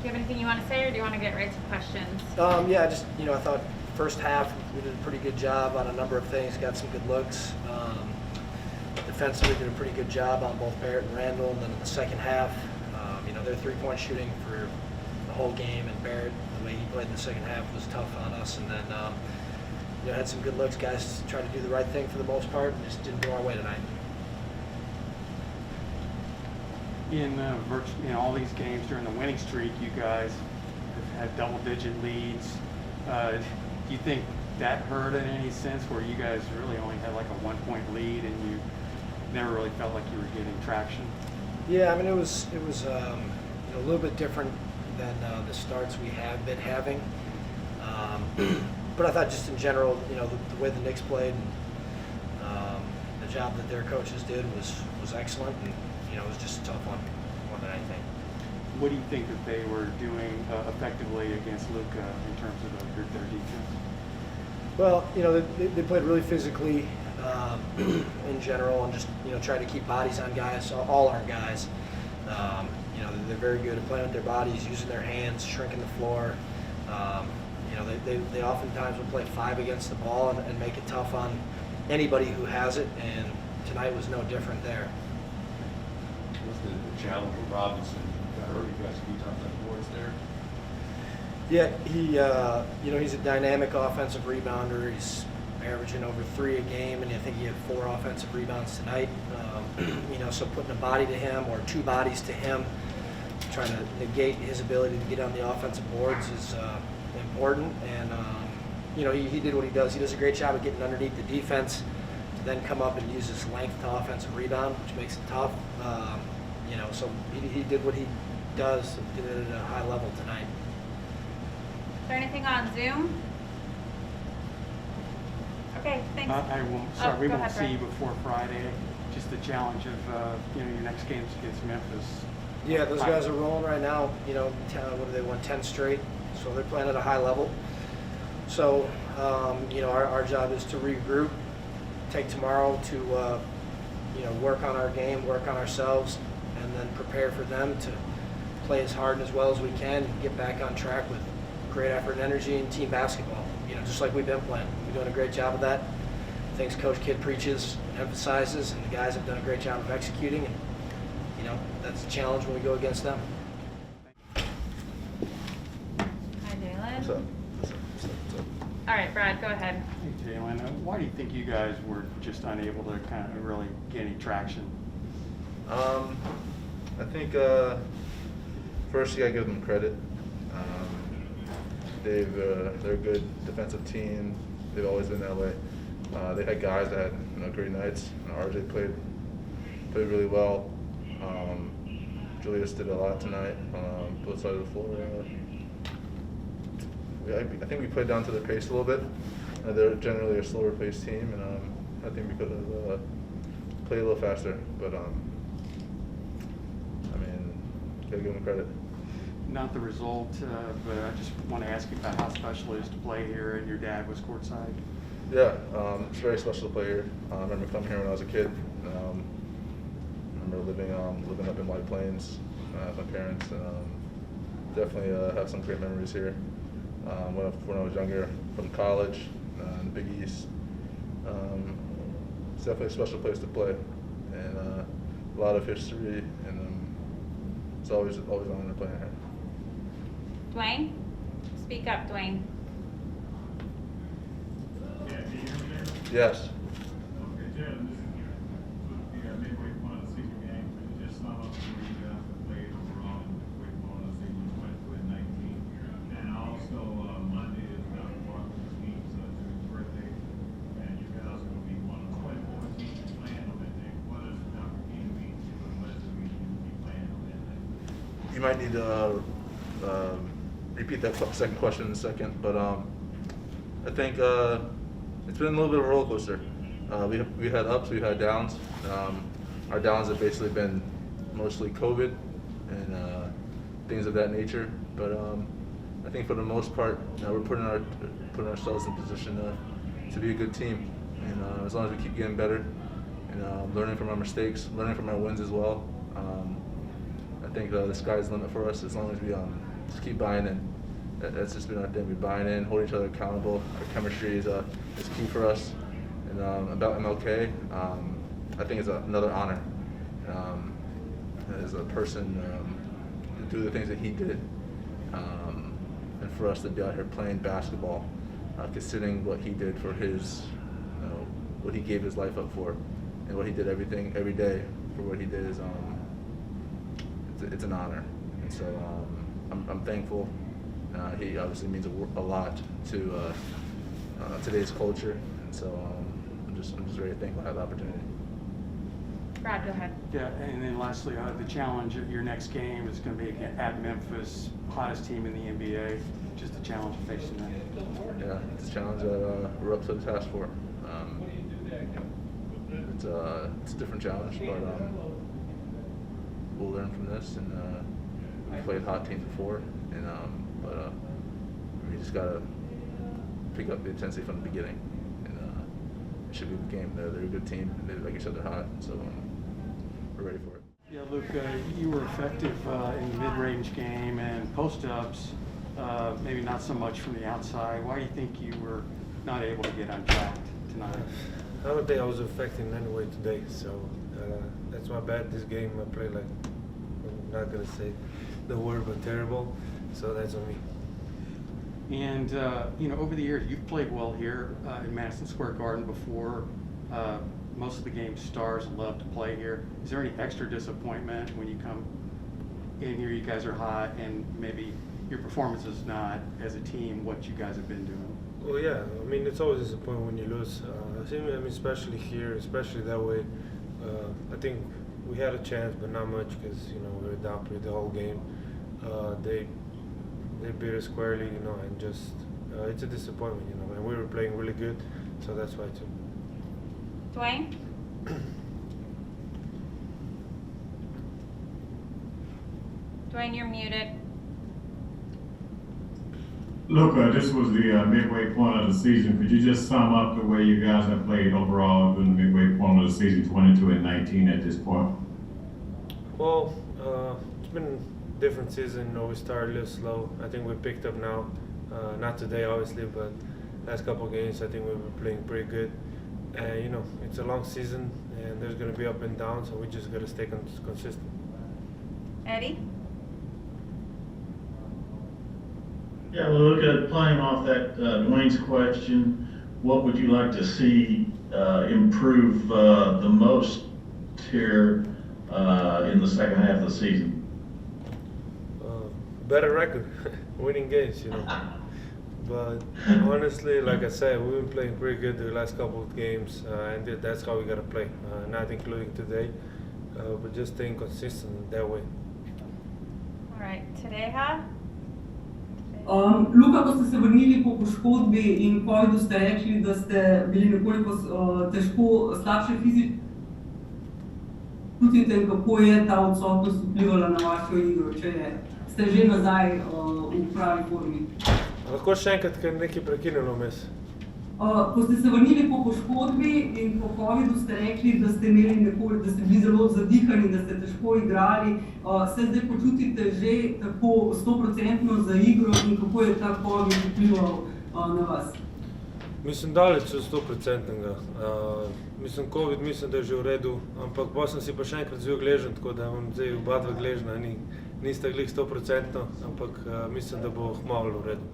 you have anything you want to say, or do you want to get right to questions? Yeah, just, I thought first half we did a pretty good job on a number of things, got some good looks. Defensively did a pretty good job on both Barrett and Randall, and then in the second half, their three-point shooting for the whole game, and Barrett, the way he played in the second half was tough on us, and then had some good looks. Guys tried to do the right thing for the most part, and just didn't go our way tonight. In all these games during the winning streak, you guys have had double-digit leads. Do you think that hurt in any sense, where you guys really only had like a 1-point lead and you never really felt like you were getting traction? Yeah, I mean, it was a little bit different than the starts we have been having. But I thought just in general, the way the Knicks played and the job that their coaches did was excellent, and it was just a tough one more than anything. What do you think that they were doing effectively against Luka in terms of their defense? Well, they played really physically in general, and just tried to keep bodies on guys, all our guys. They're very good at playing with their bodies, using their hands, shrinking the floor. They oftentimes will play 5 against the ball and make it tough on anybody who has it, and tonight was no different there. What's the challenge with Robinson? Got hurt, you guys beat on the boards there? Yeah, he's a dynamic offensive rebounder. He's averaging over 3 a game, and I think he had 4 offensive rebounds tonight. So putting a body to him or 2 bodies to him, trying to negate his ability to get on the offensive boards is important. And he did what he does. He does a great job of getting underneath the defense to then come up and use his length to offensive rebound, which makes it tough. So he did what he does, did it at a high level tonight. Is there anything on Zoom? Okay, thanks. We go won't ahead, see Brett. you before Friday. Just the challenge of your next game's against Memphis. Yeah, those guys are rolling right now. What do they won 10 straight? So they're playing at a high level. So, our job is to regroup, take tomorrow to, work on our game, work on ourselves, and then prepare for them to play as hard and as well as we can, and get back on track with great effort and energy in team basketball. Just like we've been playing. We're doing a great job of that. Things Coach Kidd preaches and emphasizes, and the guys have done a great job of executing. And, that's a challenge when we go against them. Hi, Jalen. What's up? All right, Brad, go ahead. Hey, Jalen, why do you think you guys were just unable to kind of really get any traction? I think first you gotta give them credit. They're a good defensive team. They've always been that way. They had guys that had great nights. RJ played really well. Julius did a lot tonight on both sides of the floor. I think we played down to their pace a little bit. They're generally a slower paced team, and I think we could have played a little faster. But gotta give them credit. Not the result, but I just want to ask you about how special it is to play here, and your dad was courtside. Yeah, it's very special to play here. I remember coming here when I was a kid. I remember living up in White Plains with my parents. Definitely have some great memories here. When I was younger, from college in the Big East, it's definitely a special place to play, and a lot of history, and it's always an honor playing here. Dwayne? Speak up, Dwayne. Yeah, can you hear me there? Yes. Okay, Jalen, this is midway point of the season game, but you just sum up where you guys have played overall in the midway point of the season, 2019. And also, Monday is Dr. Barkley's team's birthday, and you guys are going to be one of 24 teams playing on that day. What does Dr. King mean to you, and what does it mean to you to be playing on that day? You might need to repeat that second question in a second, but I think it's been a little bit of a roller coaster. We had ups, we had downs. Our downs have basically been mostly COVID and things of that nature. But I think for the most part, we're putting ourselves in position to be a good team. And as long as we keep getting better and learning from our mistakes, learning from our wins as well, I think the sky's the limit for us as long as we just keep buying in. That's just been our thing. We're buying in, holding each other accountable. Our chemistry is key for us. And about MLK, I think it's another honor as a person to do the things that he did, and for us to be out here playing basketball, considering what he did for his, what he gave his life up for, and what he did every day for what he did is it's an honor. And so I'm thankful. He obviously means a lot to today's culture, and so I'm just very thankful to have the opportunity. Brad, go ahead. Yeah, and then lastly, the challenge of your next game is going to be at Memphis, hottest team in the NBA. Just a challenge facing them. Yeah, it's a challenge that we're up to the task for. It's a different challenge, but we'll learn from this. And we've played hot teams before, and but we just gotta pick up the intensity from the beginning. And it should be the game. They're a good team. They, like you said, they're hot, so we're ready for it. Yeah, Luke, you were effective in the mid-range game and post-ups, maybe not so much from the outside. Why do you think you were not able to get untracked tonight? I don't think I was effective in any way today, so that's my bad. This game I played like, I'm not going to say the word, but terrible, so that's on me. And, over the years, you've played well here in Madison Square Garden before. Most of the game stars love to play here. Is there any extra disappointment when you come in here, you guys are hot, and maybe your performance is not, as a team, what you guys have been doing? Well, yeah, I mean, it's always disappointing when you lose. I mean, especially here, especially that way. I think we had a chance, but not much because, we were down for the whole game. They beat us squarely, and just, it's a disappointment, and we were playing really good, so that's why too. Dwayne? Dwayne, you're muted. Luka, this was the midway point of the season. Could you just sum up the way you guys have played overall during the midway point of the season, 22-19 at this point? Well, it's been a different season. We started a little slow. I think we picked up now. Not today, obviously, but last couple of games, I think we were playing pretty good. And, it's a long season, and there's going to be up and down, so we just got to stay consistent. Eddie? Yeah, well, look at playing off that Dwayne's question. What would you like to see improve the most here in the second half of the season? Better record, winning games, But honestly, like I said, we've been playing pretty good the last couple of games, and that's how we got to play. Not including today, but just staying consistent that way. All right, Tadeha? Luka, ko ste se vrnili po poškodbi in covidu, ste rekli, da ste bili nekoliko slabše fizično. Čutite, kako je ta odsotnost vplivala na vašo igro, če ste že nazaj v pravi formi? Lahko še enkrat, ker nekaj prekinilo vmes. Ko ste se vrnili po poškodbi in po covidu, ste rekli, da ste bili zelo zadihani, da ste težko igrali. Se zdaj počutite že tako 100% za igro in kako je ta covid vplival na vas? Mislim, daleč od 100%. Covid mislim, da je že v redu, ampak potem sem si pa še enkrat zvil gležen, tako da imam zdaj oba dva gležna, nista glih 100%, ampak mislim, da bo kmalu v redu.